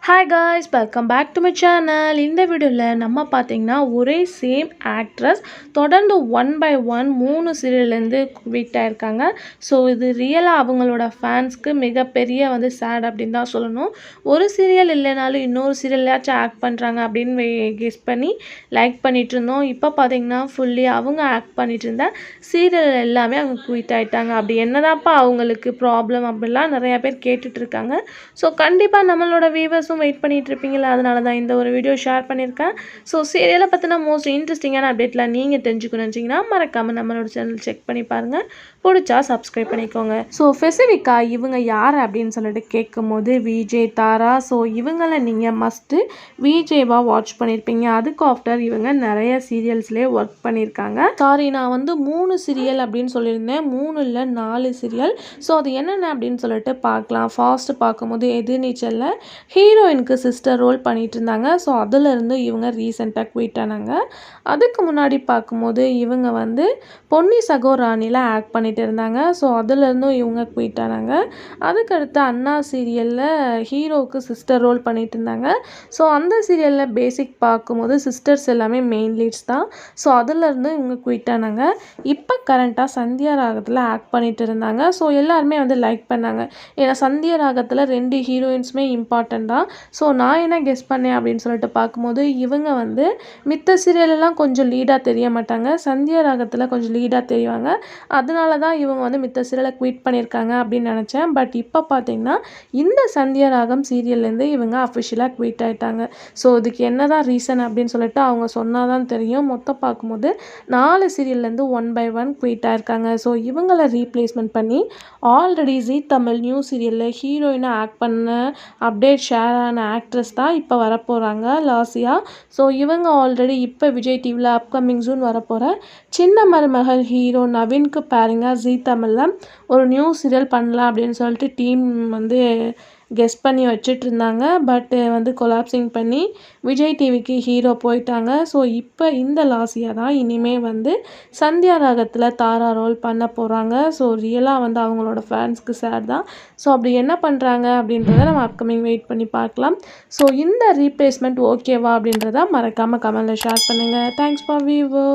Hi guys, welcome back to my channel. இந்த வீடியோவில் நம்ம பார்த்தீங்கன்னா ஒரே சேம் ஆக்ட்ரஸ் தொடர்ந்து ஒன் பை ஒன் 3 சீரியல்லேருந்து குவிட் ஆயிருக்காங்க. ஸோ இது ரியலாக அவங்களோட ஃபேன்ஸ்க்கு மிகப்பெரிய சேட் அப்படின்னு தான் சொல்லணும். ஒரு சீரியல் இல்லைனாலும் இன்னொரு சீரியல்லையாச்சும் ஆக்ட் பண்ணுறாங்க அப்படின்னு கெஸ் பண்ணி லைக் பண்ணிட்டு இருந்தோம். இப்போ பார்த்தீங்கன்னா ஃபுல்லி அவங்க ஆக்ட் பண்ணிட்டு இருந்த சீரியல் எல்லாமே அவங்க குவிட் ஆகிட்டாங்க. அப்படி என்னதான்ப்பா அவங்களுக்கு ப்ராப்ளம் அப்படிலாம் நிறையா பேர் கேட்டுட்ருக்காங்க. ஸோ கண்டிப்பாக நம்மளோட வியூவர்ஸும் வெயிட் பண்ணிட்டு இருப்பீங்களா, அதனால தான் இந்த ஒரு வீடியோ ஷேர் பண்ணியிருக்கேன். ஸோ சீரியலை பற்றின மோஸ்ட் இன்ட்ரெஸ்டிங்கான அப்டேட்லாம் நீங்கள் தெரிஞ்சுக்கணும்னு நினச்சிங்கன்னா மறக்காமல் நம்மளோட சேனல் செக் பண்ணி பாருங்கள். பிடிச்சா சப்ஸ்கிரைப் பண்ணிக்கோங்க. ஸோ ஸ்பெசிஃபிக்காக இவங்க யார் அப்படின்னு சொல்லிட்டு கேட்கும்போது விஜய், தாரா. ஸோ இவங்களை நீங்கள் மஸ்ட்டு விஜேவாக வாட்ச் பண்ணியிருப்பீங்க. அதுக்கு ஆஃப்டர் இவங்க நிறைய சீரியல்ஸ்லேயே ஒர்க் பண்ணியிருக்காங்க. சாரி, நான் 3 சீரியல் அப்படின்னு சொல்லியிருந்தேன், 3 இல்லை 4 சீரியல். ஸோ அது என்னென்ன அப்படின்னு சொல்லிட்டு பார்க்கலாம். ஃபாஸ்ட்டு பார்க்கும்போது எதிர்நீச்சலில் ஹீரோயினுக்கு சிஸ்டர் ரோல் பண்ணிட்டு இருந்தாங்க. ஸோ அதிலிருந்து இவங்க ரீசெண்டாக குவிட் ஆனாங்க. அதுக்கு முன்னாடி பார்க்கும்போது இவங்க பொன்னி சகோராணியில் ஆக்ட் பண்ணிட்டு இருந்தாங்க. ஸோ அதிலிருந்தும் இவங்க குவிட் ஆனாங்க. அதுக்கடுத்து அண்ணா சீரியலில் ஹீரோவுக்கு சிஸ்டர் ரோல் பண்ணிட்டு இருந்தாங்க. ஸோ அந்த சீரியலில் பேசிக் பார்க்கும்போது சிஸ்டர்ஸ் எல்லாமே மெயின் லீட்ஸ் தான். ஸோ அதிலிருந்து இவங்க குவிட் ஆனாங்க. இப்போ கரண்ட்டாக சந்தியா ராகத்தில் ஆக்ட் பண்ணிட்டு இருந்தாங்க. ஸோ எல்லாருமே லைக் பண்ணாங்க. ஏன்னா சந்தியா ராகத்தில் 2 ஹீரோயின்ஸுமே இம்பார்ட்டன்ட் தான். ஸோ நான் என்ன கெஸ் பண்ணேன் அப்படின்னு சொல்லிட்டு பார்க்கும்போது இவங்க மித்த சீரியலெல்லாம் கொஞ்சம் லீடாக தெரிய மாட்டாங்க, சந்தியா ராகத்தில் கொஞ்சம் லீடாக தெரிவாங்க. அதனால தான் இவங்க மித்த சீரியலை குவிட் பண்ணியிருக்காங்க அப்படின்னு நினச்சேன். பட் இப்போ பார்த்தீங்கன்னா இந்த சந்தியா ராகம் சீரியல்லேருந்து இவங்க அஃபிஷியலாக குவிட் ஆகிட்டாங்க. ஸோ இதுக்கு என்ன தான் ரீசன் அப்படின்னு சொல்லிட்டு அவங்க சொன்னால் தான் தெரியும். மொத்தம் பார்க்கும்போது 4 சீரியல்லேருந்து ஒன் பை ஒன் குவிட் ஆயிருக்காங்க. ஸோ இவங்களை ரீப்ளேஸ்மெண்ட் பண்ணி ஆல்ரெடி ஜீ தமிழ் நியூ சீரியலில் ஹீரோயினாக ஆக்ட் பண்ண அப்டேட் ஷேர் ஆன ஆக்ட்ரஸ் தான் இப்போ வரப்போகிறாங்க, லாசியா. ஸோ இவங்க ஆல்ரெடி இப்போ விஜய் டிவியில் அப்கமிங் ஜூன் வரப்போகிற சின்ன மருமகள் ஹீரோ நவீனுக்கு பேரிங்க ஜீ தமிழில் ஒரு நியூ சீரியல் பண்ணலாம் அப்படின்னு சொல்லிட்டு டீம் கெஸ் பண்ணி வச்சுட்டு இருந்தாங்க. பட் கொலாப்சிங் பண்ணி விஜய் டிவிக்கு ஹீரோ போயிட்டாங்க. ஸோ இப்போ இந்த லாசியா தான் இனிமேல் சந்தியா ராகத்தில் தாரா ரோல் பண்ண போகிறாங்க. ஸோ ரியலாக அவங்களோட ஃபேன்ஸ்க்கு சேட் தான். ஸோ அப்படி என்ன பண்ணுறாங்க அப்படின்றத நம்ம அப்கமிங் வெயிட் பண்ணி பார்க்கலாம். ஸோ இந்த ரீப்ளேஸ்மெண்ட் ஓகேவா அப்படின்றத மறக்காமல் கமெண்ட்டில் ஷேர் பண்ணுங்கள். Thanks for viewer.